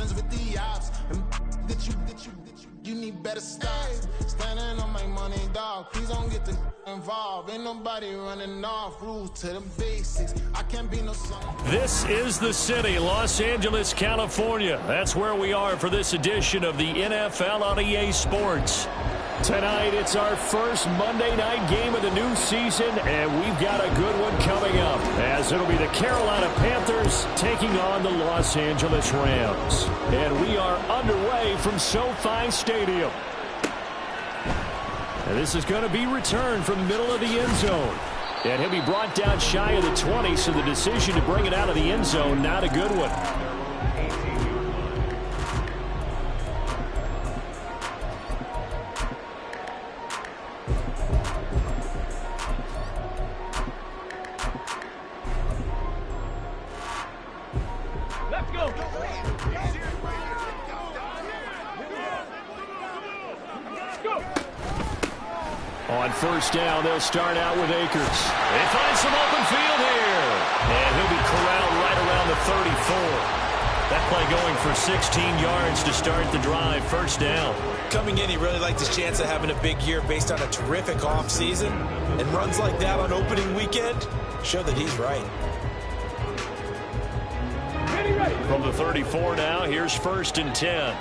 friends with the ops. And that you need better stop. Standing on my money, dog. Please don't get the involved. Ain't nobody running off. Rules to the basics. I can't be no son. This is the city, Los Angeles, California. That's where we are for this edition of the NFL on EA Sports. Tonight, it's our first Monday night game of the new season, and we've got a good one coming up, as it'll be the Carolina Panthers taking on the Los Angeles Rams. And we are underway from SoFi Stadium. And this is going to be returned from the middle of the end zone. And he'll be brought down shy of the 20, so the decision to bring it out of the end zone, not a good one. On first down, they'll start out with Akers. They find some open field here. And he'll be corralled right around the 34. That play going for 16 yards to start the drive. First down. Coming in, he really liked his chance of having a big year based on a terrific offseason. And runs like that on opening weekend show that he's right. From the 34 now, here's first and 10.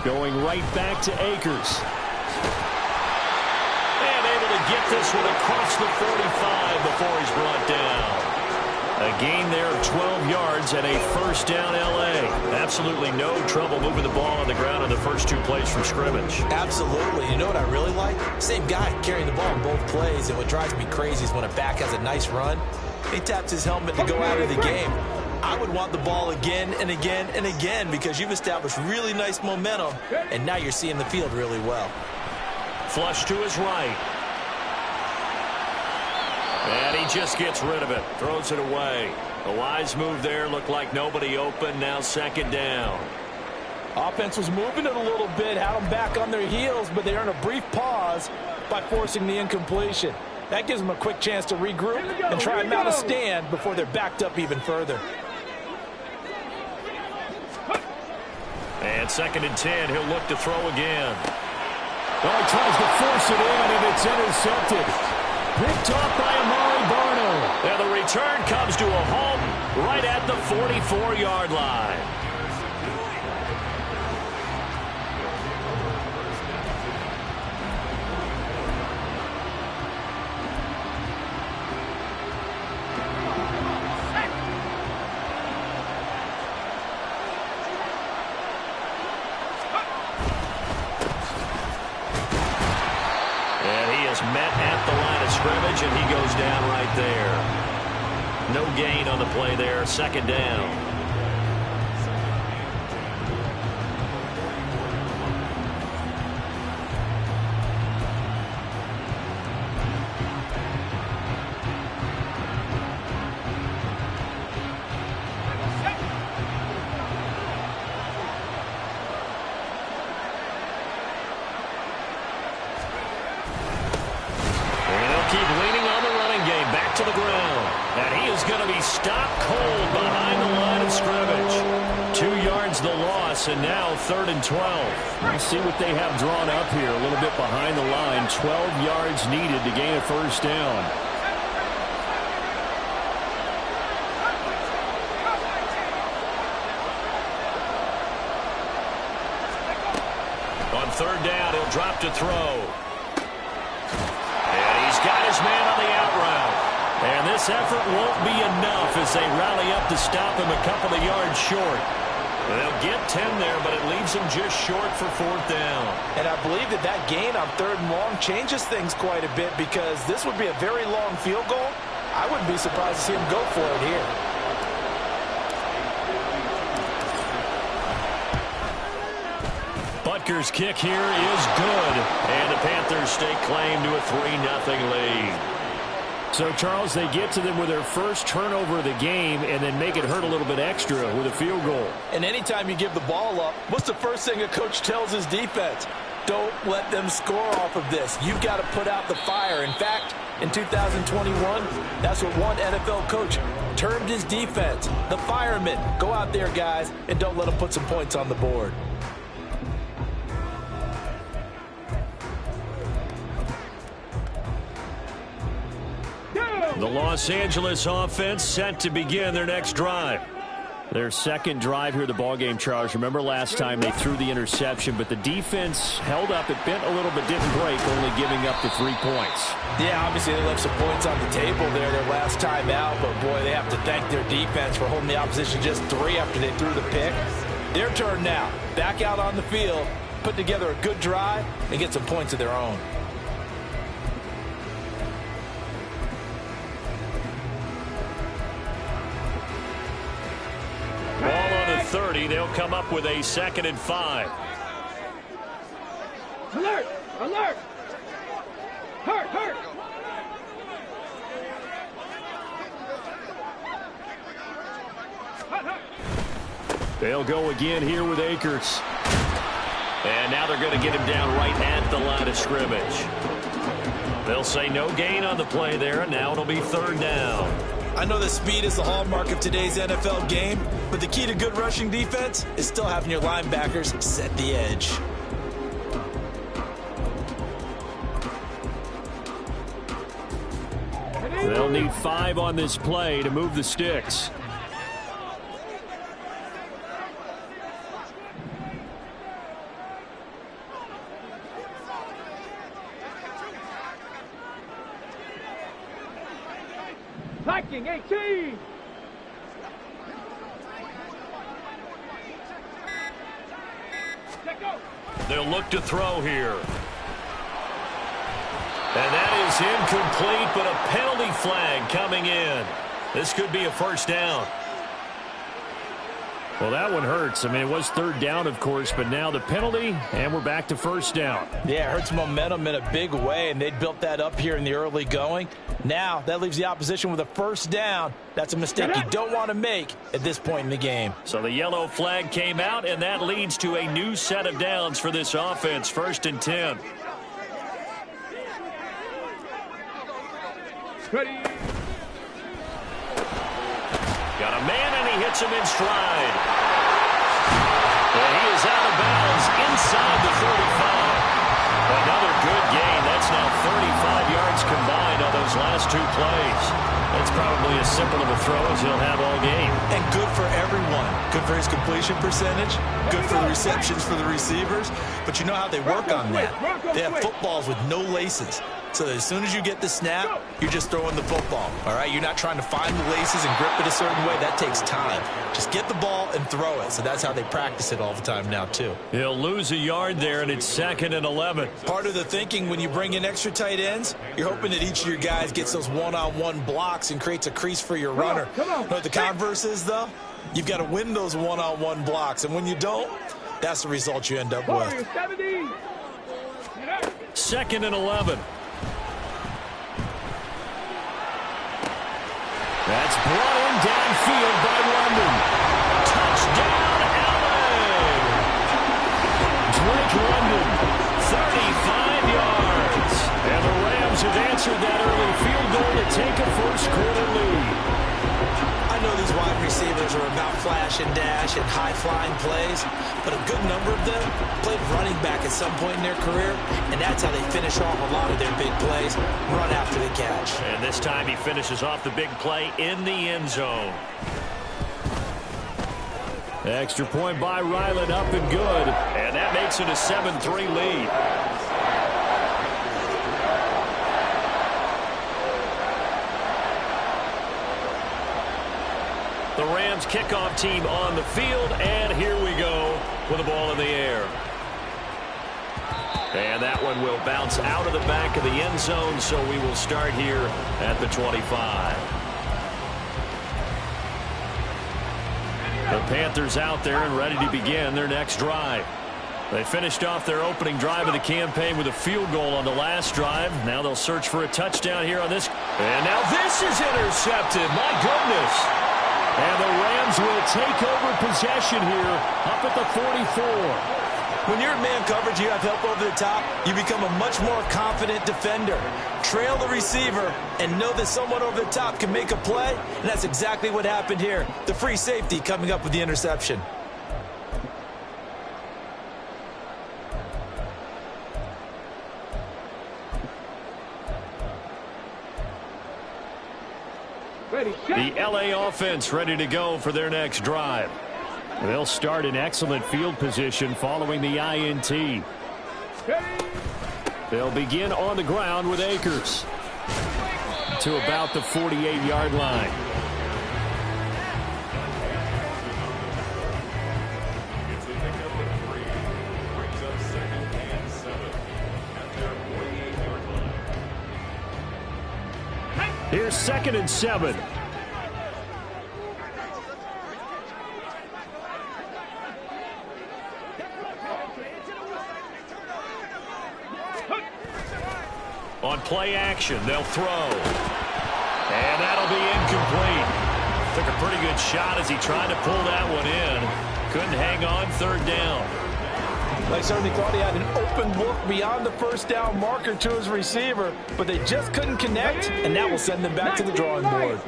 Going right back to Akers. And able to get this one across the 45 before he's brought down. A gain there of 12 yards and a first down L.A. Absolutely no trouble moving the ball on the ground in the first two plays from scrimmage. Absolutely. You know what I really like? Same guy carrying the ball in both plays. And what drives me crazy is when a back has a nice run, he taps his helmet to go out of the game. I would want the ball again and again and again because you've established really nice momentum, and now you're seeing the field really well. Flush to his right. And he just gets rid of it. Throws it away. A wise move there. Looked like nobody open. Now second down. Offense was moving it a little bit, had them back on their heels, but they earned a brief pause by forcing the incompletion. That gives them a quick chance to regroup and try and mount a stand before they're backed up even further. And second and 10, he'll look to throw again. Oh, he tries to force it in, and it's intercepted. Picked off by Amari Barno. And the return comes to a halt right at the 44-yard line. Met at the line of scrimmage, and he goes down right there. No gain on the play there. Second down. To the ground, and he is going to be stopped cold behind the line of scrimmage. 2 yards the loss, and now third and 12. Let's see what they have drawn up here. A little bit behind the line. 12 yards needed to gain a first down. On third down, he'll drop to throw. And he's got his man on the out route. And this effort won't be enough as they rally up to stop him a couple of yards short. They'll get 10 there, but it leaves them just short for fourth down. And I believe that that gain on third and long changes things quite a bit because this would be a very long field goal. I wouldn't be surprised to see him go for it here. Baker's kick here is good. And the Panthers stake claim to a 3-0 lead. So, Charles, they get to them with their first turnover of the game and then make it hurt a little bit extra with a field goal. And anytime you give the ball up, what's the first thing a coach tells his defense? Don't let them score off of this. You've got to put out the fire. In fact, in 2021, that's what one NFL coach termed his defense, the firemen. Go out there, guys, and don't let them put some points on the board. The Los Angeles offense set to begin their next drive. Their second drive here, the ballgame, Charles. Remember last time they threw the interception, but the defense held up. It bent a little but didn't break, only giving up the 3 points. Yeah, obviously they left some points on the table there their last time out, but boy, they have to thank their defense for holding the opposition just 3 after they threw the pick. Their turn now. Back out on the field, put together a good drive, and get some points of their own. Ball on the 30. They'll come up with a 2nd and 5. Alert! Alert! Hurt! Hurt! They'll go again here with Akers. And now they're going to get him down right at the line of scrimmage. They'll say no gain on the play there, and now it'll be 3rd down. I know that speed is the hallmark of today's NFL game, but the key to good rushing defense is still having your linebackers set the edge. They'll need 5 on this play to move the sticks. Viking 18! They'll look to throw here. And that is incomplete, but a penalty flag coming in. This could be a 1st down. Well, that one hurts. I mean, it was 3rd down, of course, but now the penalty, and we're back to 1st down. Yeah, it hurts momentum in a big way, and they built that up here in the early going. Now, that leaves the opposition with a 1st down. That's a mistake you don't want to make at this point in the game. So the yellow flag came out, and that leads to a new set of downs for this offense, 1st and 10. Ready. Got a man, and he hits him in stride. And he is out of bounds inside the 45. Another good gain. That's now 35 yards combined on those last 2 plays. That's probably as simple of a throw as he'll have all game. And good for everyone. Good for his completion percentage. Good for the receptions for the receivers. But you know how they work on that. They have footballs with no laces. So as soon as you get the snap, you're just throwing the football, all right? You're not trying to find the laces and grip it a certain way. That takes time. Just get the ball and throw it. So that's how they practice it all the time now, too. He'll lose a yard there, and it's 2nd and 11. Part of the thinking when you bring in extra tight ends, you're hoping that each of your guys gets those one-on-one blocks and creates a crease for your runner. You know what the converse is, though? You've got to win those one-on-one blocks, and when you don't, that's the result you end up with. 2nd and 11. That's brought in downfield by London. Touchdown, LA! Drake London, 35 yards. And the Rams have answered that early field goal to take a 1st-quarter lead. I know these wide receivers are about flash and dash and high-flying plays, but a good number of them played running back at some point in their career, and that's how they finish off a lot of their big plays, run after the catch. And this time he finishes off the big play in the end zone. Extra point by Ryland, up and good, and that makes it a 7-3 lead. The Rams kickoff team on the field, and here we go with the ball in the air. And that one will bounce out of the back of the end zone, so we will start here at the 25. The Panthers out there and ready to begin their next drive. They finished off their opening drive of the campaign with a field goal on the last drive. Now they'll search for a touchdown here on this. And now this is intercepted. My goodness. And the Rams will take over possession here up at the 44. When you're in man coverage, you have help over the top, you become a much more confident defender. Trail the receiver and know that someone over the top can make a play, and that's exactly what happened here. The free safety coming up with the interception. The LA offense ready to go for their next drive. They'll start in excellent field position following the INT. They'll begin on the ground with Akers to about the 48-yard line. Here's 2nd and 7. On play action, they'll throw. And that'll be incomplete. Took a pretty good shot as he tried to pull that one in. Couldn't hang on, 3rd down. They certainly thought he had an open look beyond the first down marker to his receiver, but they just couldn't connect, and that will send them back to the drawing board.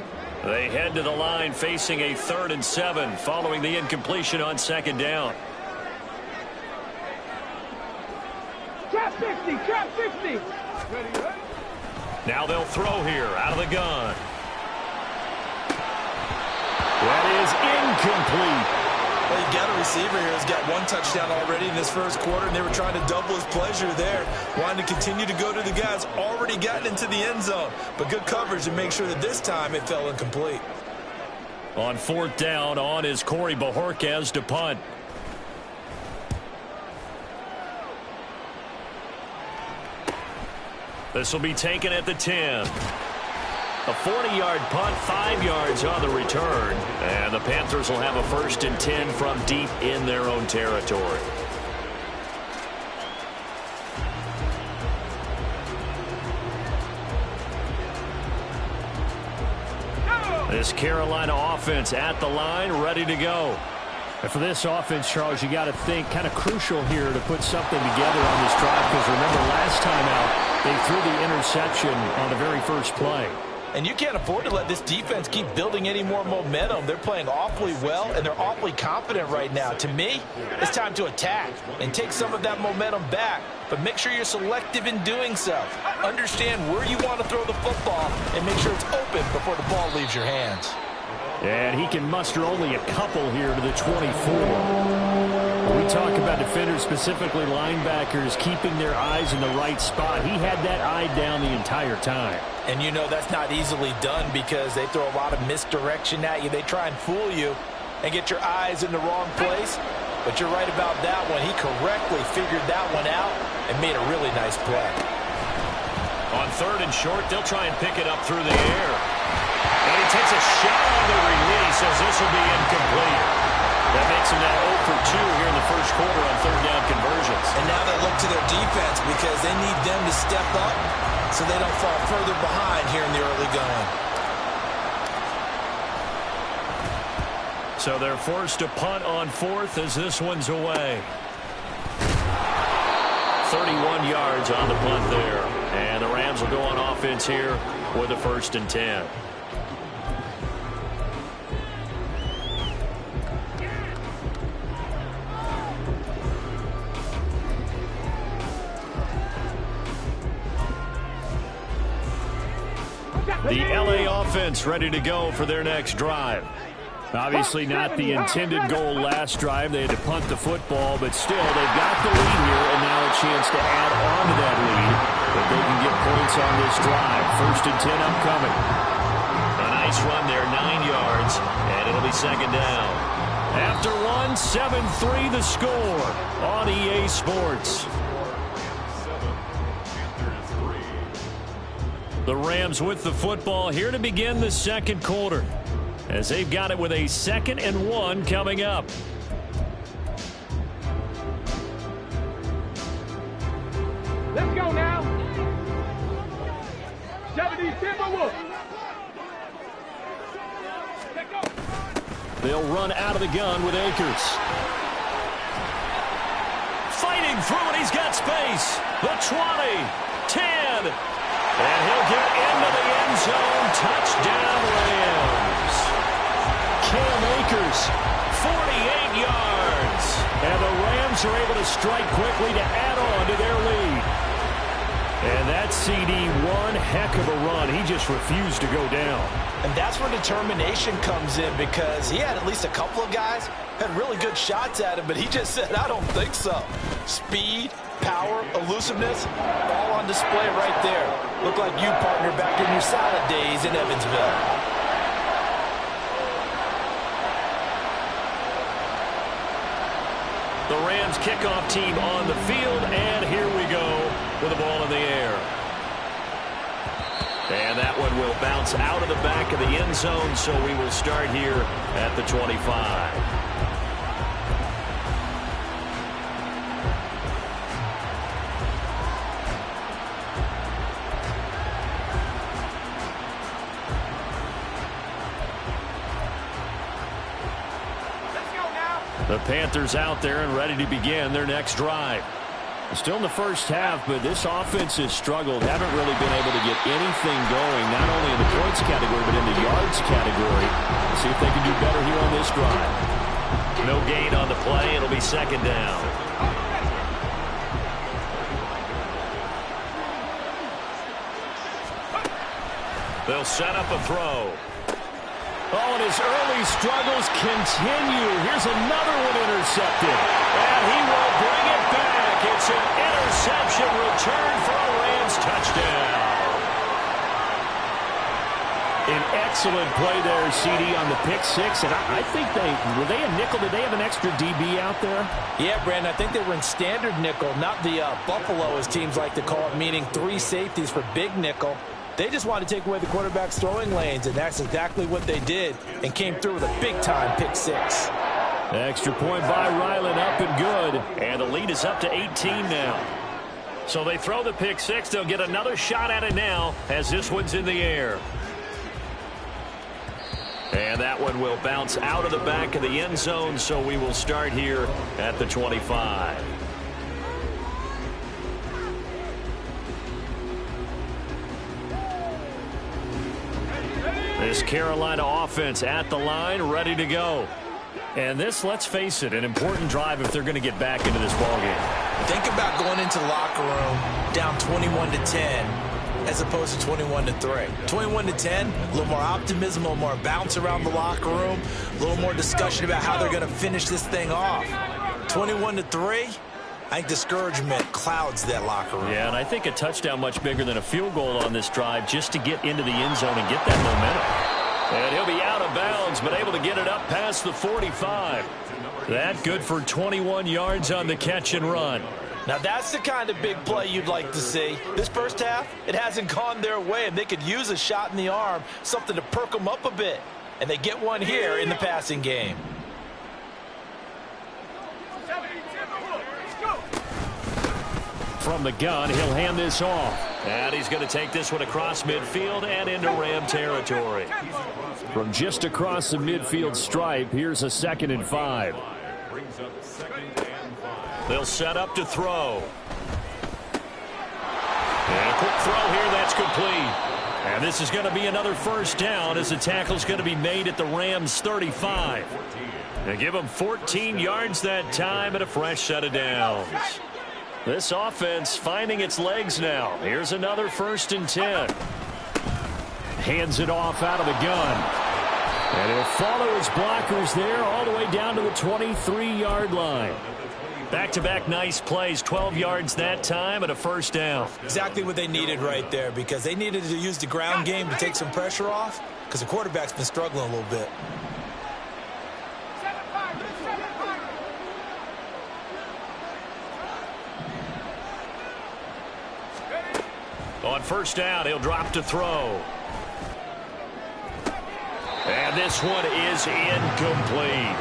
They head to the line facing a 3rd and 7 following the incompletion on 2nd down. Trap 60, trap 60. Now they'll throw here out of the gun. That is incomplete. Well, you got a receiver here who's got 1 touchdown already in this first quarter, and they were trying to double his pleasure there. Wanting to continue to go to the guys already gotten into the end zone. But good coverage to make sure that this time it fell incomplete. On 4th down, on is Corey Bajorquez to punt. This will be taken at the 10. A 40-yard punt, 5 yards on the return. And the Panthers will have a 1st and 10 from deep in their own territory. This Carolina offense at the line, ready to go. And for this offense, Charles, you got to think kind of crucial here to put something together on this drive, because remember last time out, they threw the interception on the very first play. And you can't afford to let this defense keep building any more momentum. They're playing awfully well, and they're awfully confident right now. To me, it's time to attack and take some of that momentum back. But make sure you're selective in doing so. Understand where you want to throw the football and make sure it's open before the ball leaves your hands. And he can muster only a couple here to the 24. When we talk about defenders, specifically linebackers, keeping their eyes in the right spot. He had that eye down the entire time. And you know that's not easily done because they throw a lot of misdirection at you. They try and fool you and get your eyes in the wrong place. But you're right about that one. He correctly figured that one out and made a really nice play. On 3rd and short, they'll try and pick it up through the air. And he takes a shot on the release as this will be incomplete. That makes him now 0 for 2 here in the first quarter on 3rd down conversions. And now they look to their defense because they need them to step up so they don't fall further behind here in the early going. So they're forced to punt on 4th as this one's away. 31 yards on the punt there. And the Rams will go on offense here with a 1st and 10. The LA offense ready to go for their next drive. Obviously not the intended goal last drive. They had to punt the football, but still they've got the lead here and now a chance to add on to that lead if they can get points on this drive. 1st and 10 upcoming. A nice run there, 9 yards, and it'll be 2nd down. After one, 7-3 the score on EA Sports. The Rams with the football here to begin the 2nd quarter, as they've got it with a 2nd and 1 coming up. They'll run out of the gun with Akers. Fighting through it, he's got space. The 20, 10, and he'll get into the end zone. Touchdown, Rams. Cam Akers, 48 yards. And the Rams are able to strike quickly to add on to their lead. And that CD, one heck of a run. He just refused to go down. And that's where determination comes in, because he had at least a couple of guys had really good shots at him, but he just said, I don't think so. Speed, power, elusiveness, all on display right there. Look like you, partner, back in your salad days in Evansville. The Rams kickoff team on the field, and here we go with the ball in the air. And that one will bounce out of the back of the end zone, so we will start here at the 25. The Panthers out there and ready to begin their next drive. Still in the first half, but this offense has struggled. Haven't really been able to get anything going, not only in the points category, but in the yards category. Let's see if they can do better here on this drive. No gain on the play. It'll be second down. They'll set up a throw. Oh, and his early struggles continue. Here's another one intercepted. And he will bring it back. It's an interception return for a Rams touchdown. An excellent play there, CD, on the pick six. And I think were they a nickel? Did they have an extra DB out there? Yeah, Brandon, I think they were in standard nickel, not the Buffalo, as teams like to call it, meaning three safeties for big nickel. They just wanted to take away the quarterback's throwing lanes, and that's exactly what they did, and came through with a big-time pick six. Extra point by Ryland, up and good. And the lead is up to 18 now. So they throw the pick six. They'll get another shot at it now as this one's in the air. And that one will bounce out of the back of the end zone, so we will start here at the 25. This Carolina offense at the line, ready to go. And this, let's face it, an important drive if they're going to get back into this ballgame. Think about going into the locker room down 21-10 as opposed to 21-3. 21-10, a little more optimism, a little more bounce around the locker room, a little more discussion about how they're going to finish this thing off. 21-3, I think discouragement clouds that locker room. Yeah, and I think a touchdown much bigger than a field goal on this drive just to get into the end zone and get that momentum. And he'll be out of bounds, but able to get it up past the 45. That good for 21 yards on the catch and run. Now that's the kind of big play you'd like to see. This first half, it hasn't gone their way, and they could use a shot in the arm, something to perk them up a bit. And they get one here in the passing game. From the gun, he'll hand this off. And he's going to take this one across midfield and into Ram territory. From just across the midfield stripe, here's a 2nd and 5. They'll set up to throw. And a quick throw here, that's complete. And this is going to be another first down as the tackle's going to be made at the Rams 35. They give them 14 yards that time and a fresh set of downs. This offense finding its legs now. Here's another 1st and 10. Hands it off out of the gun. And he'll follow his blockers there all the way down to the 23-yard line. Back-to-back nice plays, 12 yards that time and a first down. Exactly what they needed right there, because they needed to use the ground game to take some pressure off, because the quarterback's been struggling a little bit. On first down, he'll drop to throw. And this one is incomplete.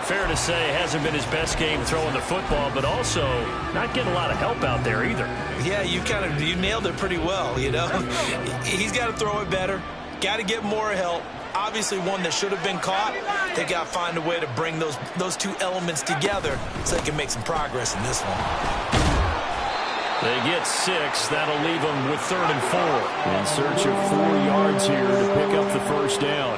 fair to say hasn't been his best game throwing the football, but also not getting a lot of help out there either. Yeah, you nailed it pretty well, you know. He's got to throw it better, got to get more help. Obviously one that should have been caught. They got to find a way to bring those two elements together so they can make some progress in this one. They get 6. That'll leave them with 3rd and 4. In search of 4 yards here to pick up the first down.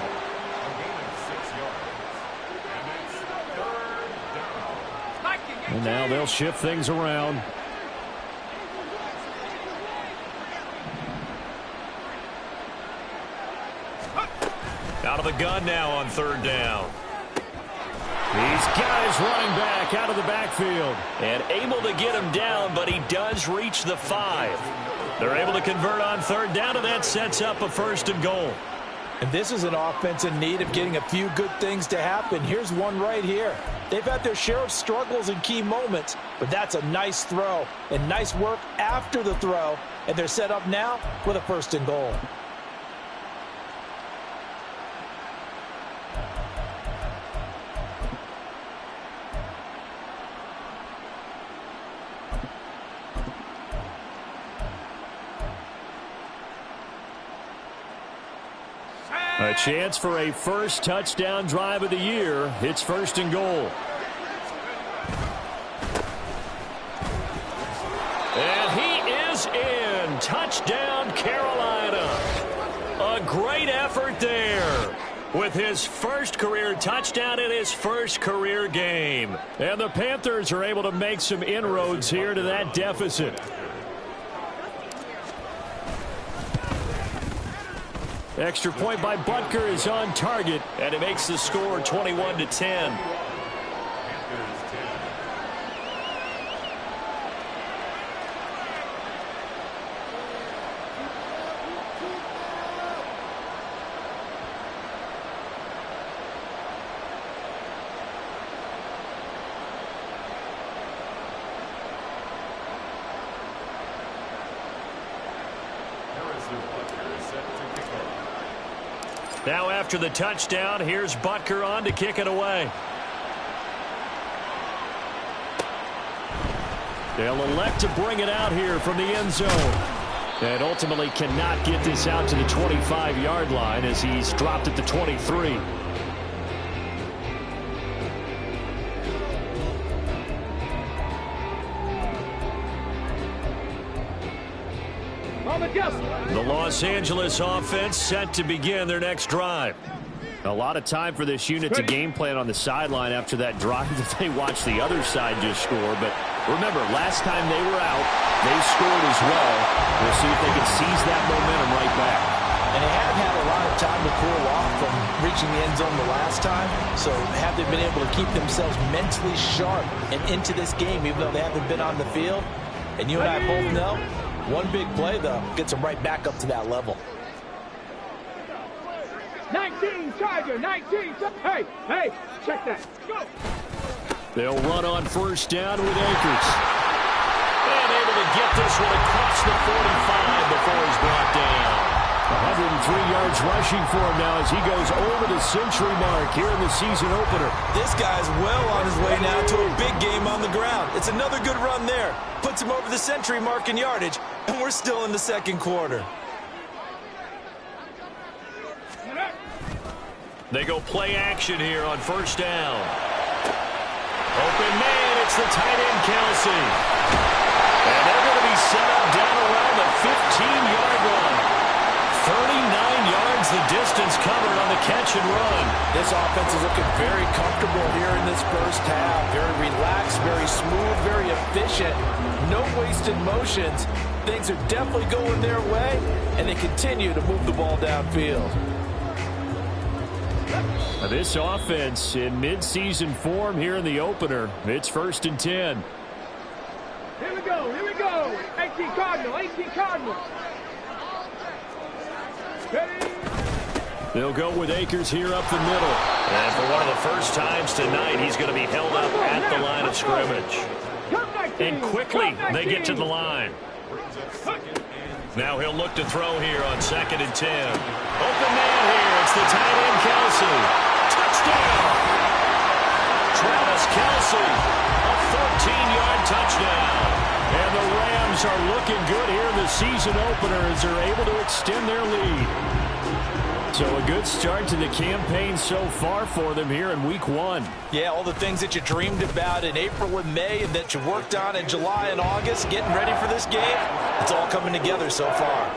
And now they'll shift things around. Out of the gun now on 3rd down. These guys running back out of the backfield. And able to get him down, but he does reach the 5. They're able to convert on 3rd down, and that sets up a 1st and goal. And this is an offense in need of getting a few good things to happen. Here's one right here. They've had their share of struggles in key moments, but that's a nice throw and nice work after the throw. And they're set up now with a 1st and goal. A chance for a first touchdown drive of the year. It's 1st and goal. And he is in. Touchdown, Carolina. A great effort there with his first career touchdown in his first career game. And the Panthers are able to make some inroads here to that deficit. Extra point by Butker is on target, and it makes the score 21-10. Now after the touchdown, here's Butker on to kick it away. They'll elect to bring it out here from the end zone. And ultimately cannot get this out to the 25-yard line as he's dropped at the 23. The Los Angeles offense set to begin their next drive. A lot of time for this unit to game plan on the sideline after that drive that they watched the other side just score. But remember, last time they were out, they scored as well. We'll see if they can seize that momentum right back. And they have had a lot of time to cool off from reaching the end zone the last time. So have they been able to keep themselves mentally sharp and into this game, even though they haven't been on the field? And you and I both know, one big play, though, gets them right back up to that level. 19, Charger, 19. Hey, check that. Go. They'll run on 1st down with Akers. And able to get this one across the 45 before he's brought down. 103 yards rushing for him now as he goes over the century mark here in the season opener. This guy's well on his way now to a big game on the ground. It's another good run there. Puts him over the century mark in yardage, and we're still in the 2nd quarter. They go play action here on 1st down. Open man, it's the tight end, Kelsey. And they're going to be set up down around the 15-yard line. 39 yards the distance covered on the catch and run. This offense is looking very comfortable here in this first half. Very relaxed, very smooth, very efficient. No wasted motions. Things are definitely going their way, and they continue to move the ball downfield. This offense in mid-season form here in the opener. It's 1st and 10. Here we go. 18 Cardinals. Ready? They'll go with Akers here up the middle. And for one of the first times tonight, he's going to be held up at the line of scrimmage. And quickly, they get to the line. Now he'll look to throw here on 2nd and 10. Open man here. It's the tight end, Kelsey. Touchdown! Travis Kelce, a 14-yard touchdown. And the Rams are looking good here in the season opener as they're able to extend their lead. So a good start to the campaign so far for them here in Week 1. Yeah, all the things that you dreamed about in April and May and that you worked on in July and August, getting ready for this game, it's all coming together so far.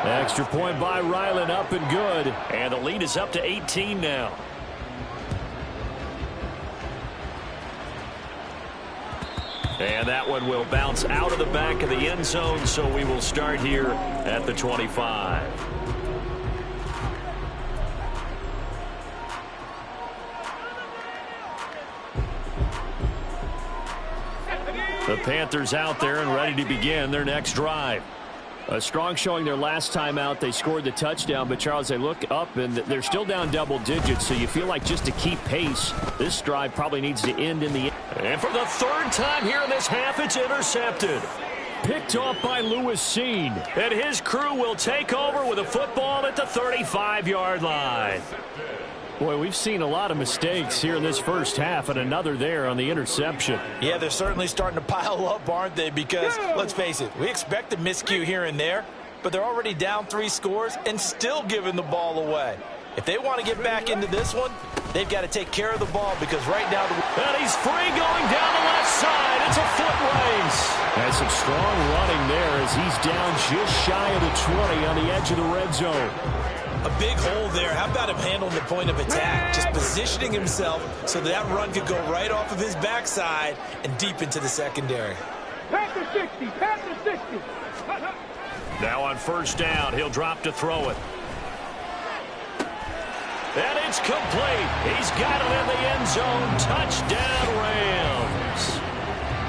Extra point by Ryland, up and good. And the lead is up to 18 now. And that one will bounce out of the back of the end zone, so we will start here at the 25. The Panthers out there and ready to begin their next drive. A strong showing their last time out. They scored the touchdown, but Charles, they look up and they're still down double digits, so you feel like just to keep pace, this drive probably needs to end in the end. And for the third time here in this half, it's intercepted. Picked off by Lewis Seen, and his crew will take over with a football at the 35-yard line. Boy, we've seen a lot of mistakes here in this first half, and another there on the interception. Yeah, they're certainly starting to pile up, aren't they? Because, let's face it, we expect a miscue here and there, but they're already down 3 scores and still giving the ball away. If they want to get back into this one, they've got to take care of the ball because right now... And he's free going down the left side. It's a foot race. That's some strong running there as he's down just shy of the 20 on the edge of the red zone. A big hole there. How about him handling the point of attack? Just positioning himself so that run could go right off of his backside and deep into the secondary. Panther 60, Panther 60. Now on first down, he'll drop to throw it. And it's complete. He's got it in the end zone. Touchdown, Rams.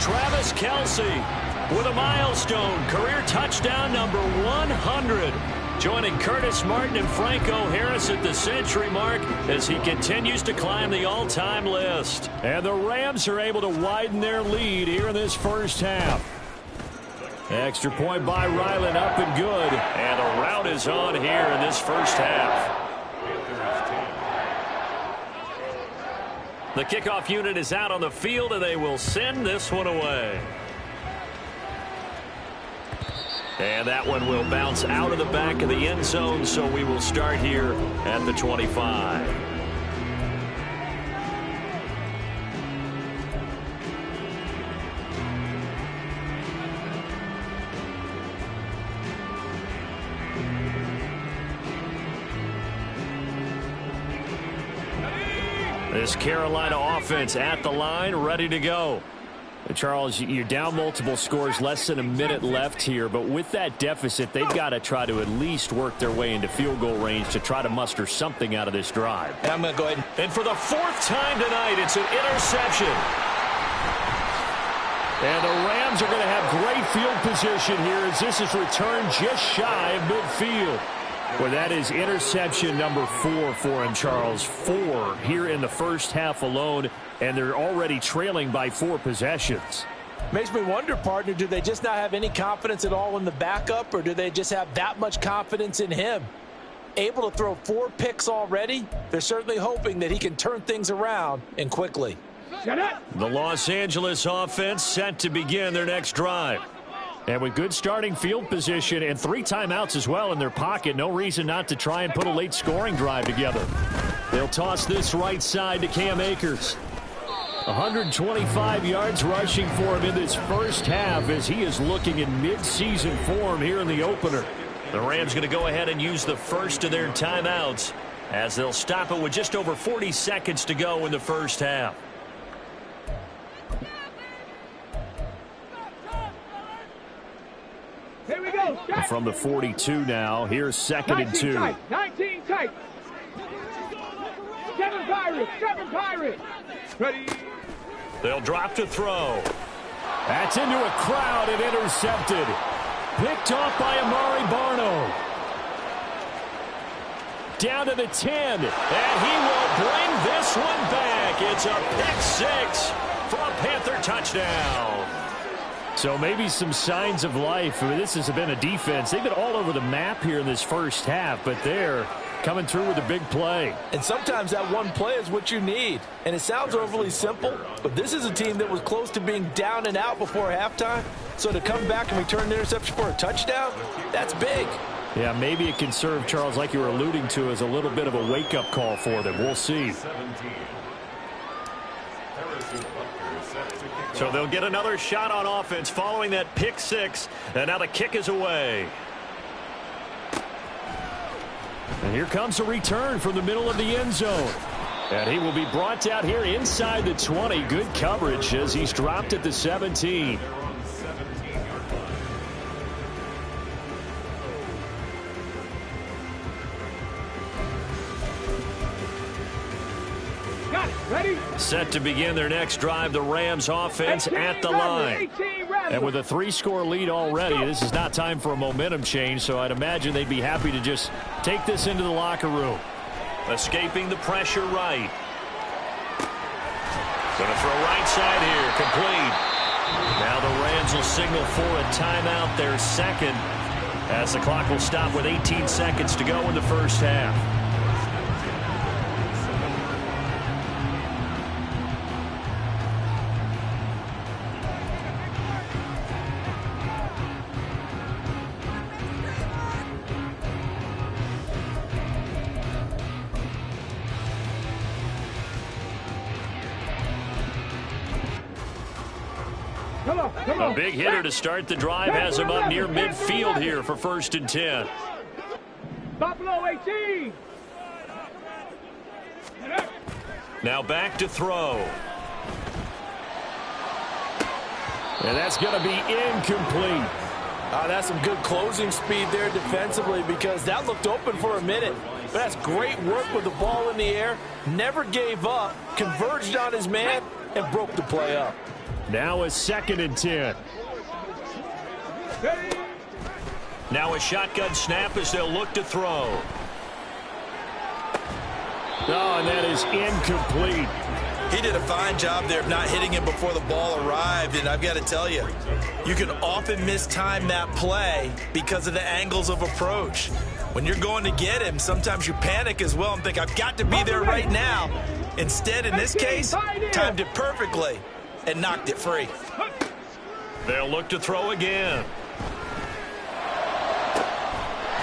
Travis Kelce with a milestone. Career touchdown number 100. Joining Curtis Martin and Franco Harris at the century mark as he continues to climb the all-time list. And the Rams are able to widen their lead here in this first half. Extra point by Ryland, up and good. And a rout is on here in this first half. The kickoff unit is out on the field, and they will send this one away. And that one will bounce out of the back of the end zone, so we will start here at the 25. This Carolina offense at the line, ready to go. Charles, you're down multiple scores, less than a minute left here, but with that deficit, they've got to try to at least work their way into field goal range to try to muster something out of this drive. And I'm going to go ahead. And for the 4th time tonight, it's an interception. And the Rams are going to have great field position here as this is returned just shy of midfield. Well, that is interception number 4 for him, Charles. 4 here in the first half alone, and they're already trailing by 4 possessions. Makes me wonder, partner, do they just not have any confidence at all in the backup, or do they just have that much confidence in him? Able to throw 4 picks already, they're certainly hoping that he can turn things around and quickly. The Los Angeles offense set to begin their next drive. And with good starting field position and 3 timeouts as well in their pocket, no reason not to try and put a late scoring drive together. They'll toss this right side to Cam Akers. 125 yards rushing for him in this first half as he is looking in mid-season form here in the opener. The Rams going to go ahead and use the first of their timeouts as they'll stop it with just over 40 seconds to go in the first half. Here we go. From the 42 now, here's 2nd and 2. 19 tight. 7 Pirates. 7 Pirates. Ready. They'll drop to throw. That's into a crowd and intercepted. Picked off by Amari Barno. Down to the 10. And he will bring this one back. It's a pick 6 for a Panther touchdown. So maybe some signs of life. I mean, this has been a defense. They've been all over the map here in this first half, but they're coming through with a big play. And sometimes that one play is what you need. And it sounds overly simple, but this is a team that was close to being down and out before halftime. So to come back and return the interception for a touchdown, that's big. Yeah, maybe it can serve, Charles, like you were alluding to, as a little bit of a wake-up call for them. We'll see. So they'll get another shot on offense following that pick six. And now the kick is away. And here comes a return from the middle of the end zone. And he will be brought down here inside the 20. Good coverage as he's dropped at the 17. Ready? Set to begin their next drive, the Rams offense at the line. And with a 3-score lead already, this is not time for a momentum change, so I'd imagine they'd be happy to just take this into the locker room. Escaping the pressure right. Going to throw right side here, complete. Now the Rams will signal for a timeout, their second, as the clock will stop with 18 seconds to go in the first half. A big hitter to start the drive has him up near midfield here for 1st and 10. Buffalo 18. Now back to throw. And that's going to be incomplete. That's some good closing speed there defensively, because that looked open for a minute. But that's great work with the ball in the air. Never gave up, converged on his man, and broke the play up. Now a 2nd and 10. Now a shotgun snap as they'll look to throw. Oh, and that is incomplete. He did a fine job there of not hitting him before the ball arrived, and I've got to tell you, you can often mistime that play because of the angles of approach. When you're going to get him, sometimes you panic as well and think, I've got to be there right now. Instead, in this case, timed it perfectly and knocked it free. They'll look to throw again.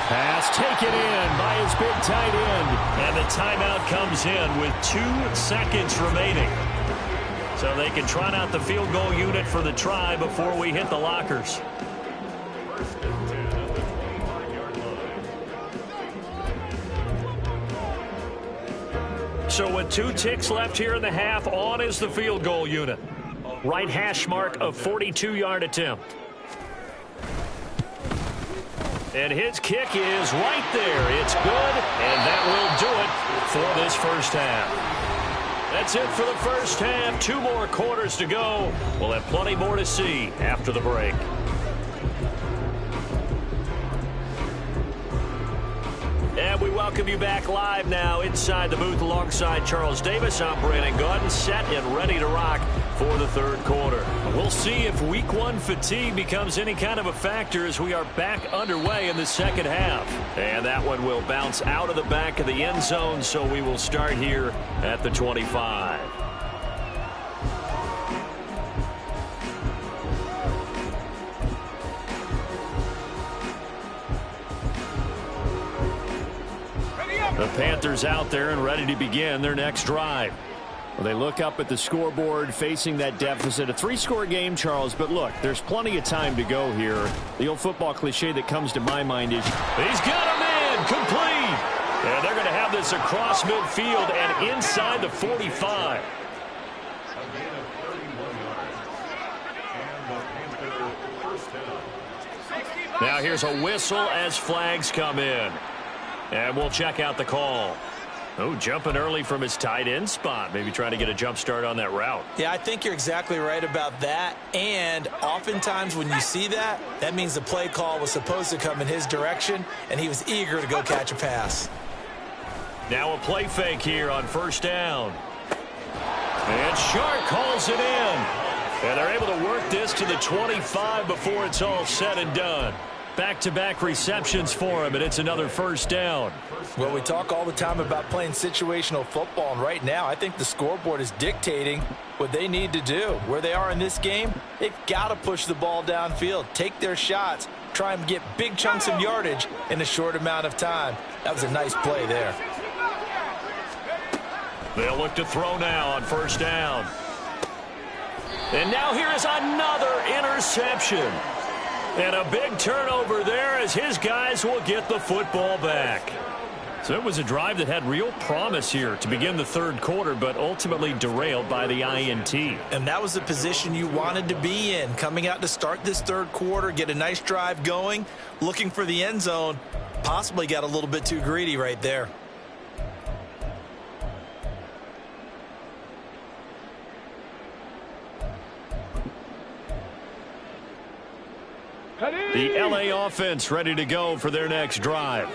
Pass taken in by his big tight end. And the timeout comes in with 2 seconds remaining. So they can trot out the field goal unit for the try before we hit the lockers. So with 2 ticks left here in the half, on is the field goal unit. Right hash mark of 42-yard attempt. And his kick is right there. It's good, and that will do it for this first half. That's it for the first half. 2 more quarters to go. We'll have plenty more to see after the break. And we welcome you back live now inside the booth alongside Charles Davis. I'm Brandon Gaudin, set and ready to rock for the 3rd quarter. We'll see if week 1 fatigue becomes any kind of a factor as we are back underway in the 2nd half. And that one will bounce out of the back of the end zone, so we will start here at the 25. The Panthers out there and ready to begin their next drive. Well, they look up at the scoreboard facing that deficit. A 3-score game, Charles, but look, there's plenty of time to go here. The old football cliche that comes to my mind is, he's got him in, complete. And they're going to have this across midfield and inside the 45. Now here's a whistle as flags come in. And we'll check out the call. Oh, jumping early from his tight end spot. Maybe trying to get a jump start on that route. Yeah, I think you're exactly right about that. And oftentimes when you see that, that means the play call was supposed to come in his direction, and he was eager to go catch a pass. Now a play fake here on 1st down. And Shark calls it in. And they're able to work this to the 25 before it's all said and done. Back-to-back receptions for him, and it's another first down. Well, we talk all the time about playing situational football, and right now I think the scoreboard is dictating what they need to do. Where they are in this game, they've got to push the ball downfield, take their shots, try and get big chunks of yardage in a short amount of time. That was a nice play there. They'll look to throw now on first down. And now here is another interception. And a big turnover there as his guys will get the football back. So it was a drive that had real promise here to begin the third quarter, but ultimately derailed by the INT. And that was the position you wanted to be in, coming out to start this third quarter, get a nice drive going, looking for the end zone. Possibly got a little bit too greedy right there. The LA offense ready to go for their next drive.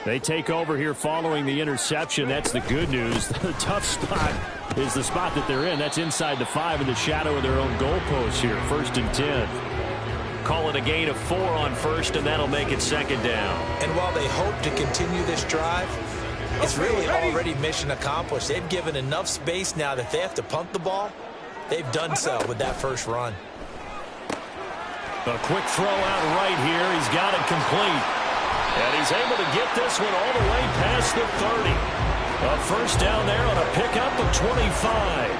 They take over here following the interception. That's the good news. The tough spot is the spot that they're in. That's inside the 5 in the shadow of their own goalpost here. 1st and 10. Call it a gain of 4 on first, and that'll make it second down. And while they hope to continue this drive, it's really already mission accomplished. They've given enough space now that they have to punt the ball. They've done so with that first run. A quick throw out right here. He's got it complete. And he's able to get this one all the way past the 30. A first down there on a pickup of 25.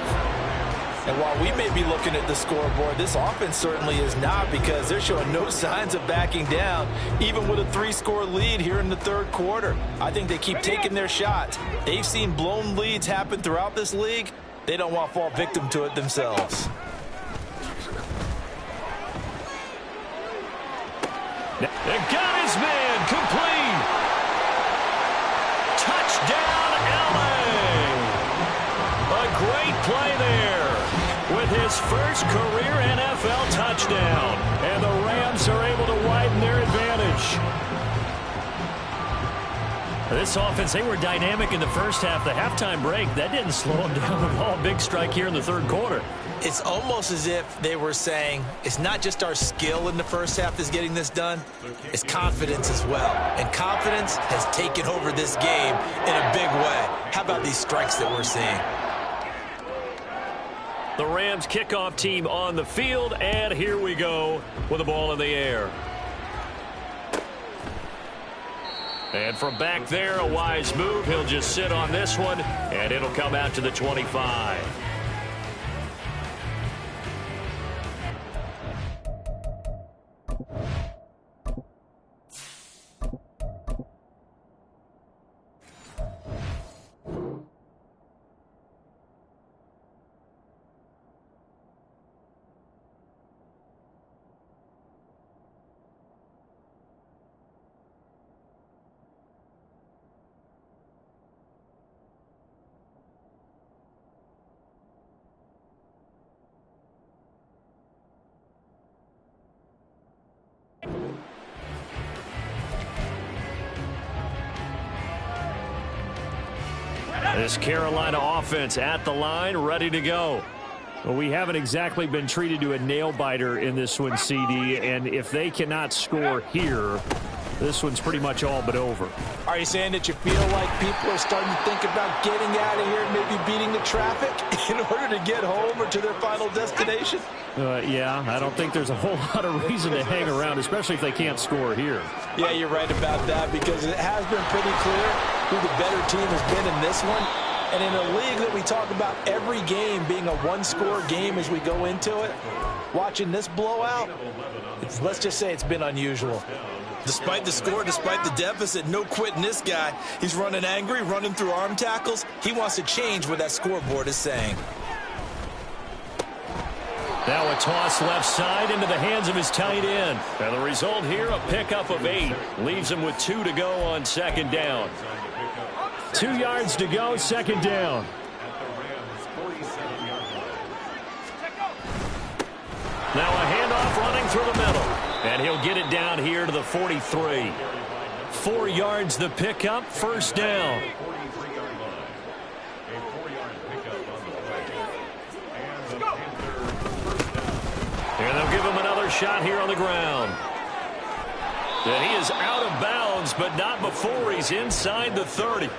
And while we may be looking at the scoreboard, this offense certainly is not, because they're showing no signs of backing down, even with a 3-score lead here in the third quarter. I think they keep taking their shots. They've seen blown leads happen throughout this league. They don't want to fall victim to it themselves. They got his man complete. Touchdown, LA. A great play there with his first career NFL touchdown. And the Rams are able to widen their advantage. This offense, they were dynamic in the first half. The halftime break, that didn't slow them down at all. Big strike here in the third quarter. It's almost as if they were saying, it's not just our skill in the first half that's getting this done, it's confidence as well. And confidence has taken over this game in a big way. How about these strikes that we're seeing? The Rams kickoff team on the field, and here we go with the ball in the air. And from back there, a wise move. He'll just sit on this one, and it'll come out to the 25. This Carolina offense at the line, ready to go. Well, we haven't exactly been treated to a nail-biter in this one, CD, and if they cannot score here, this one's pretty much all but over. Are you saying that you feel like people are starting to think about getting out of here and maybe beating the traffic in order to get home or to their final destination? Yeah, I don't think there's a whole lot of reason to hang around, especially if they can't score here. Yeah, you're right about that, because it has been pretty clear who the better team has been in this one. And in a league that we talk about every game being a one-score game as we go into it, watching this blowout, let's just say it's been unusual. Despite the score, despite the deficit, no quitting this guy. He's running angry, running through arm tackles. He wants to change what that scoreboard is saying. Now a toss left side into the hands of his tight end. And the result here, a pickup of 8. Leaves him with 2 to go on second down. 2 yards to go, second down. Now a handoff running through the middle. And he'll get it down here to the 43. 4 yards the pickup, first down. first shot here on the ground. And he is out of bounds, but not before he's inside the 30.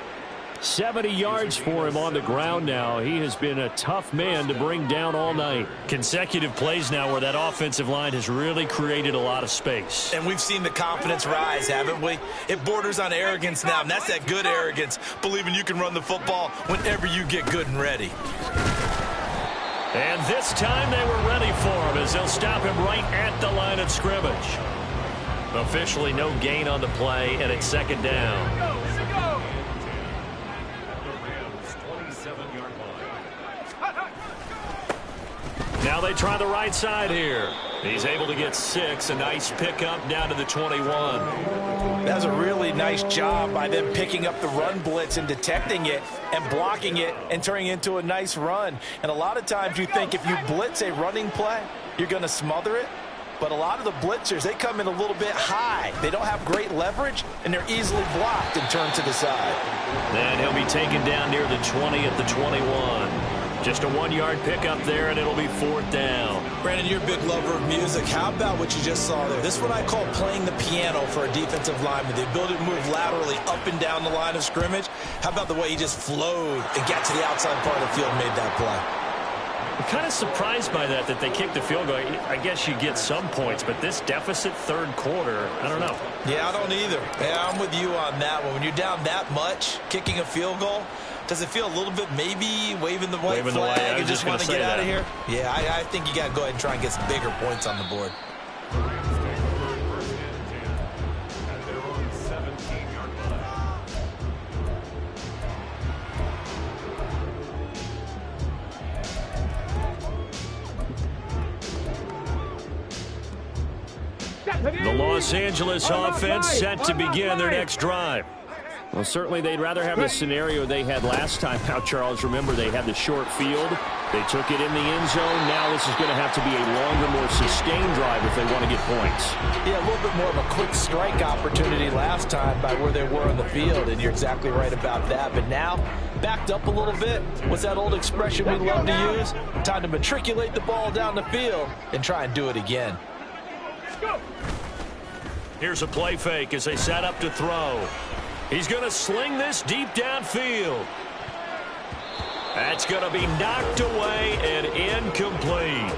70 yards for him on the ground now. He has been a tough man to bring down all night. Consecutive plays now where that offensive line has really created a lot of space. And we've seen the confidence rise, haven't we? It borders on arrogance now, and that's that good arrogance, believing you can run the football whenever you get good and ready. And this time they were ready for him as they'll stop him right at the line of scrimmage. Officially no gain on the play, and it's second down. Now they try the right side here. He's able to get 6. A nice pickup down to the 21. That's a really nice job by them picking up the run blitz and detecting it and blocking it and turning it into a nice run. And a lot of times you think if you blitz a running play, you're going to smother it. But a lot of the blitzers, they come in a little bit high. They don't have great leverage, and they're easily blocked and turned to the side. Then he'll be taken down near the 20 at the 21. Just a 1-yard pickup there, and it'll be 4th down. Brandon, you're a big lover of music. How about what you just saw there? This is what I call playing the piano for a defensive lineman. The ability to move laterally up and down the line of scrimmage. How about the way he just flowed and got to the outside part of the field and made that play? I'm kind of surprised by that they kicked the field goal. I guess you get some points, but this deficit third quarter, I don't know. Yeah, I don't either. Yeah, I'm with you on that one. When you're down that much, kicking a field goal, does it feel a little bit maybe waving the white flag and just want to get out of here? Yeah, I think you got to go ahead and try and get some bigger points on the board. The Los Angeles offense set to begin their next drive. Well, certainly they'd rather have the scenario they had last time out, Charles. Remember, they had the short field. They took it in the end zone. Now this is going to have to be a longer, more sustained drive if they want to get points. Yeah, a little bit more of a quick strike opportunity last time by where they were on the field, and you're exactly right about that. But now, backed up a little bit. What's that old expression we love to use? Time to matriculate the ball down the field and try and do it again. Here's a play fake as they set up to throw. He's going to sling this deep downfield. That's going to be knocked away and incomplete.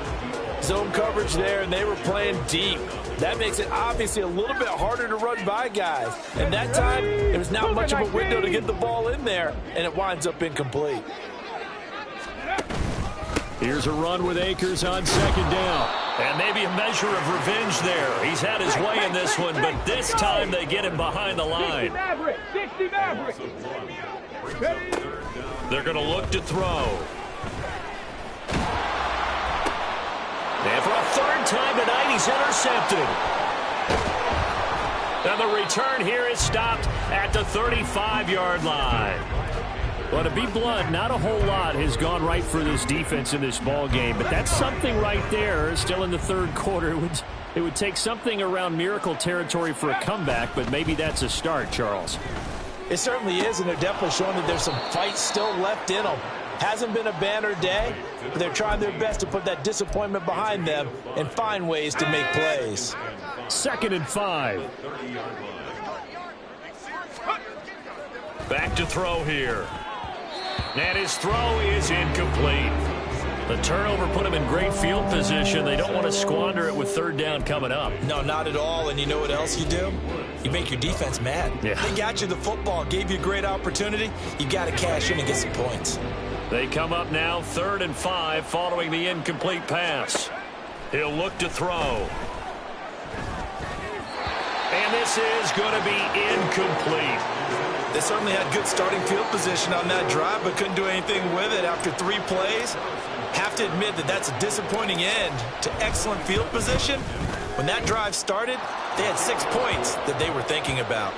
Zone coverage there, and they were playing deep. That makes it obviously a little bit harder to run by guys. And that time, there was not much of a window to get the ball in there, and it winds up incomplete. Here's a run with Akers on second down. And maybe a measure of revenge there. He's had his way in this one, but this time they get him behind the line. 60 Maverick. They're going to look to throw. And for a third time tonight, he's intercepted. And the return here is stopped at the 35-yard line. Well, to be blunt, not a whole lot has gone right for this defense in this ball game, but that's something right there. Still in the third quarter, it would take something around miracle territory for a comeback, but maybe that's a start, Charles. It certainly is, and they're definitely showing that there's some fight still left in them. Hasn't been a banner day, but they're trying their best to put that disappointment behind them and find ways to make plays. 2nd and 5. Back to throw here. And his throw is incomplete. The turnover put him in great field position. They don't want to squander it with third down coming up. No, not at all. And you know what else you do? You make your defense mad. Yeah. They got you the football, gave you a great opportunity. You got to cash in and get some points. They come up now 3rd and 5 following the incomplete pass. He'll look to throw. And this is going to be incomplete. They certainly had good starting field position on that drive, but couldn't do anything with it after 3 plays. Have to admit that that's a disappointing end to excellent field position. When that drive started, they had 6 points that they were thinking about.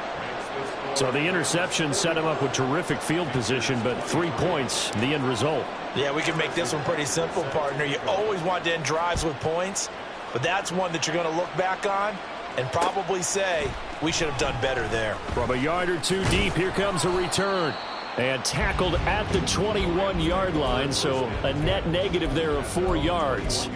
So the interception set him up with terrific field position, but 3 points, the end result. Yeah, we can make this one pretty simple, partner. You always want to end drives with points, but that's one that you're going to look back on and probably say, we should have done better there. From a yard or two deep, here comes a return. And tackled at the 21-yard line, so a net negative there of 4 yards.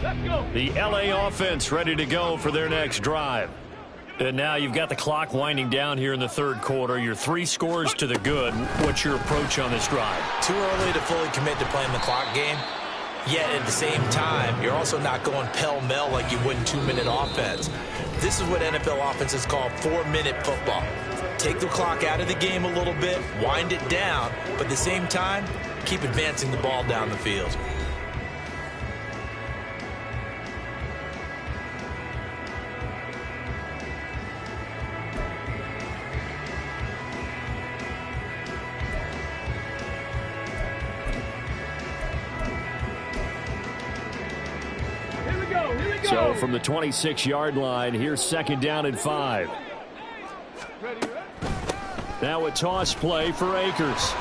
The LA offense ready to go for their next drive. And now you've got the clock winding down here in the third quarter. Your 3 scores to the good. What's your approach on this drive? Too early to fully commit to playing the clock game. Yet at the same time, you're also not going pell-mell like you would in 2-minute offense. This is what NFL offenses call 4-minute football. Take the clock out of the game a little bit, wind it down, but at the same time, keep advancing the ball down the field. So from the 26-yard line, here's 2nd down and 5. Now a toss play for Akers.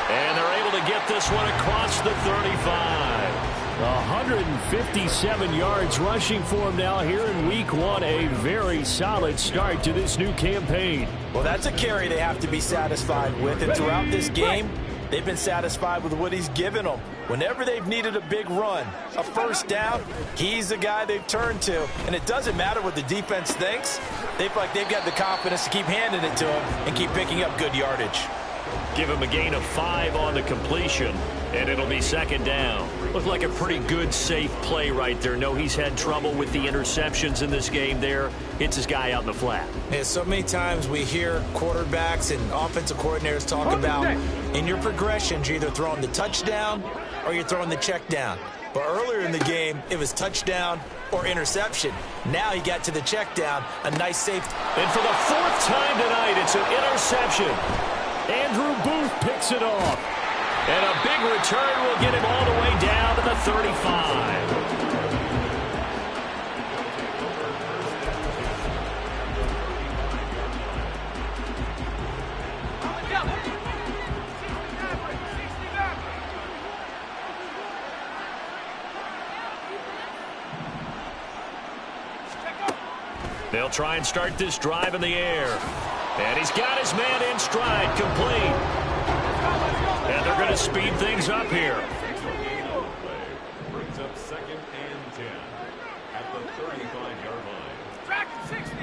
And they're able to get this one across the 35. 157 yards rushing for him now here in week 1. A very solid start to this new campaign. Well, that's a carry they have to be satisfied with. And throughout this game, they've been satisfied with what he's given them. Whenever they've needed a big run, a first down, he's the guy they've turned to. And it doesn't matter what the defense thinks. They feel like they've got the confidence to keep handing it to him and keep picking up good yardage. Give him a gain of 5 on the completion, and it'll be 2nd down. Looked like a pretty good, safe play right there. No, he's had trouble with the interceptions in this game there. Hits his guy out in the flat. Yeah, so many times we hear quarterbacks and offensive coordinators talk about in your progressions, you're either throwing the touchdown or you're throwing the check down. But earlier in the game, it was touchdown or interception. Now he got to the check down, a nice safe. And for the 4th time tonight, it's an interception. Andrew Booth picks it off. And a big return will get him all the way down to the 35. They'll try and start this drive in the air. And he's got his man in stride, complete. And they're going to speed things up here. Brings up 2nd and 10 at the 35-yard line. Track 60.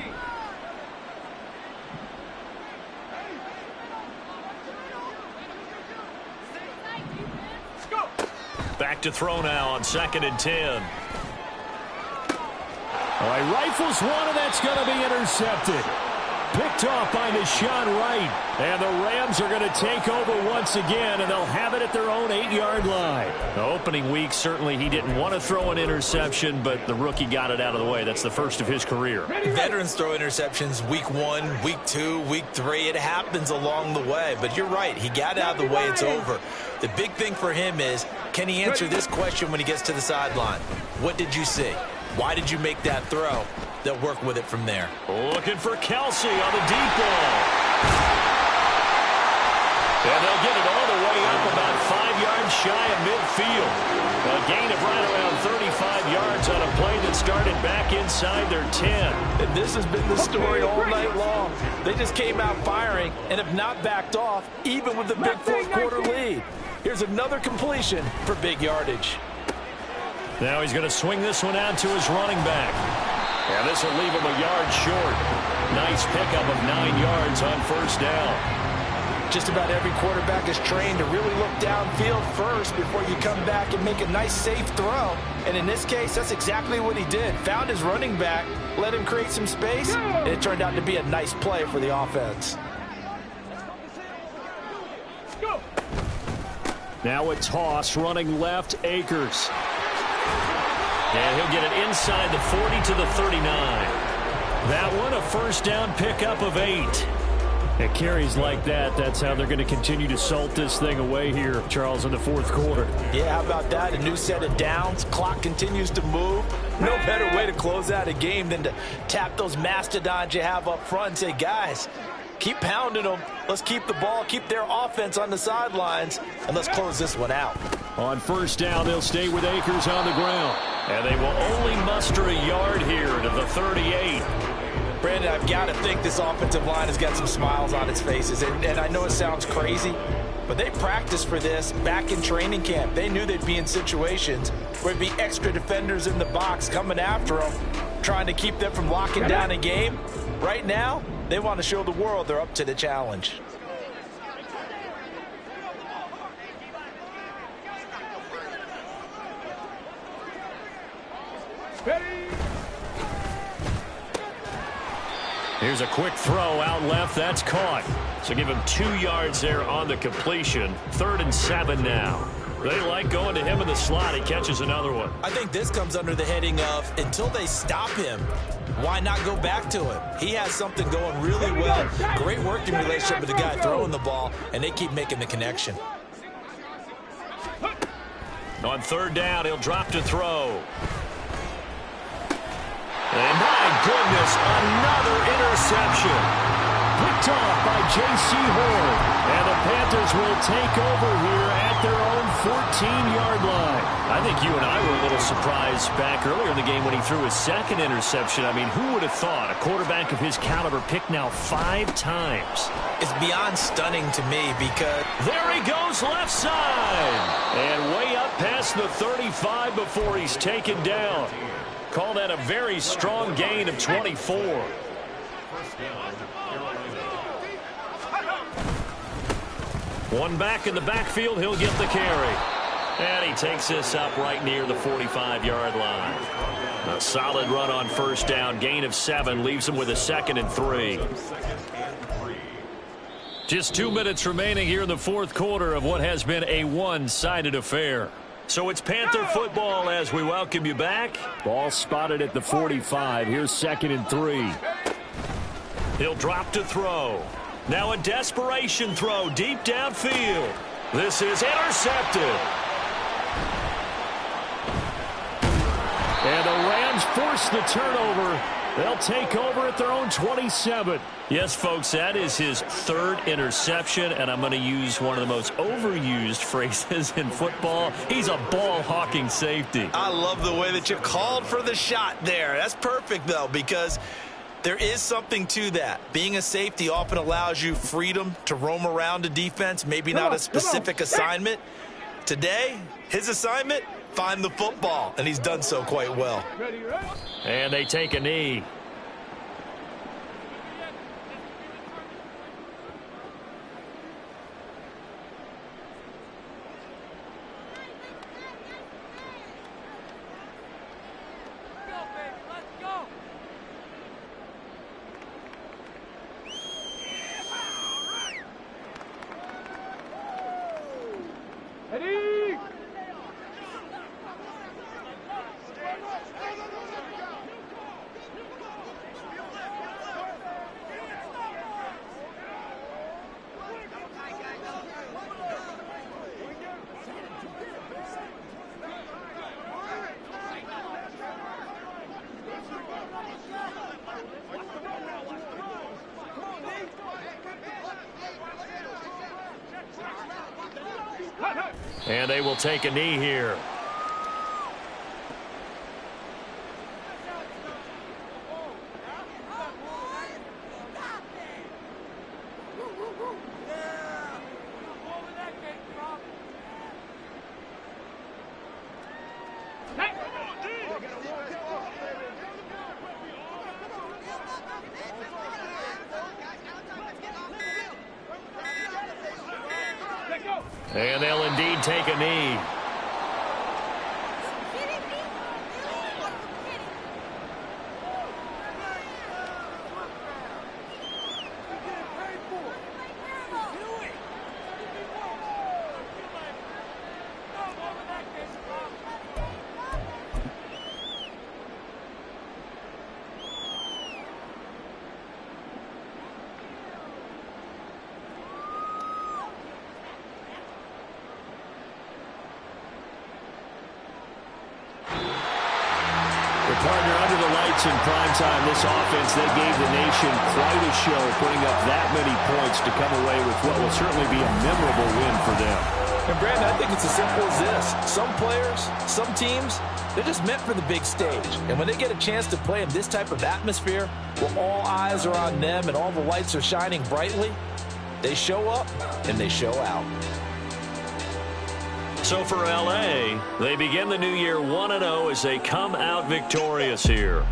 Let's go. Back to throw now on 2nd and 10. All right, rifles one, and that's going to be intercepted. Picked off by Deshaun Wright. And the Rams are going to take over once again, and they'll have it at their own 8-yard line. The opening week, certainly he didn't want to throw an interception, but the rookie got it out of the way. That's the first of his career. Veterans throw interceptions week 1, week 2, week 3. It happens along the way. But you're right. He got out of the way. It's over. The big thing for him is, can he answer this question when he gets to the sideline? What did you see? Why did you make that throw? They'll work with it from there. Looking for Kelsey on the deep ball. And they'll get it all the way up about 5 yards shy of midfield. A gain of right around 35 yards on a play that started back inside their 10. And this has been the story all night long. They just came out firing and have not backed off, even with the big fourth-quarter lead. Here's another completion for big yardage. Now he's going to swing this one out to his running back. And this will leave him a yard short. Nice pickup of 9 yards on first down. Just about every quarterback is trained to really look downfield first before you come back and make a nice, safe throw. And in this case, that's exactly what he did. Found his running back, let him create some space, and it turned out to be a nice play for the offense. Now a toss running left, Akers. And he'll get it inside the 40 to the 39. That one a first down pickup of 8. It carries like that. That's how they're going to continue to salt this thing away here, Charles, in the fourth quarter. Yeah, how about that? A new set of downs. Clock continues to move. No better way to close out a game than to tap those mastodons you have up front and say, guys, keep pounding them. Let's keep the ball, keep their offense on the sidelines, and let's close this one out. On first down, they'll stay with Akers on the ground. And they will only muster a yard here to the 38. Brandon, I've got to think this offensive line has got some smiles on its faces. And I know it sounds crazy, But they practiced for this back in training camp. They knew they'd be in situations where there'd be extra defenders in the box coming after them, trying to keep them from locking down a game. Right now, they want to show the world they're up to the challenge. Here's a quick throw out left. That's caught. So give him 2 yards there on the completion. 3rd and 7 now. They like going to him in the slot. He catches another one. I think this comes under the heading of until they stop him, why not go back to him? He has something going really well. Great working relationship with the guy throwing the ball, and they keep making the connection. On 3rd down, he'll drop to throw. And my goodness, another interception. Picked off by J.C. Horn. And the Panthers will take over here at their own 14-yard line. I think you and I were a little surprised back earlier in the game when he threw his 2nd interception. I mean, who would have thought a quarterback of his caliber picked now 5 times? It's beyond stunning to me because... There he goes left side. And way up past the 35 before he's taken down. Call that a very strong gain of 24. One back in the backfield, he'll get the carry. And he takes this up right near the 45-yard line. A solid run on 1st down, gain of 7, leaves him with a 2nd and 3. Just 2 minutes remaining here in the 4th quarter of what has been a one-sided affair. So it's Panther football as we welcome you back. Ball spotted at the 45. Here's 2nd and 3. He'll drop to throw. Now a desperation throw deep downfield. This is intercepted. And the Rams force the turnover. They'll take over at their own 27. Yes, folks, that is his 3rd interception, and I'm going to use one of the most overused phrases in football. He's a ball-hawking safety. I love the way that you called for the shot there. That's perfect, though, because there is something to that. Being a safety often allows you freedom to roam around a defense, maybe not a specific assignment. Today, his assignment, find the football, and he's done so quite well. And they take a knee. And they will take a knee here. And they'll indeed take a knee. Partner, under the lights in prime time, this offense, they gave the nation quite a show, putting up that many points to come away with what will certainly be a memorable win for them. And Brandon, I think it's as simple as this. Some players, some teams, they're just meant for the big stage. And when they get a chance to play in this type of atmosphere, where all eyes are on them and all the lights are shining brightly, they show up and they show out. So for L.A., they begin the new year 1-0 as they come out victorious here.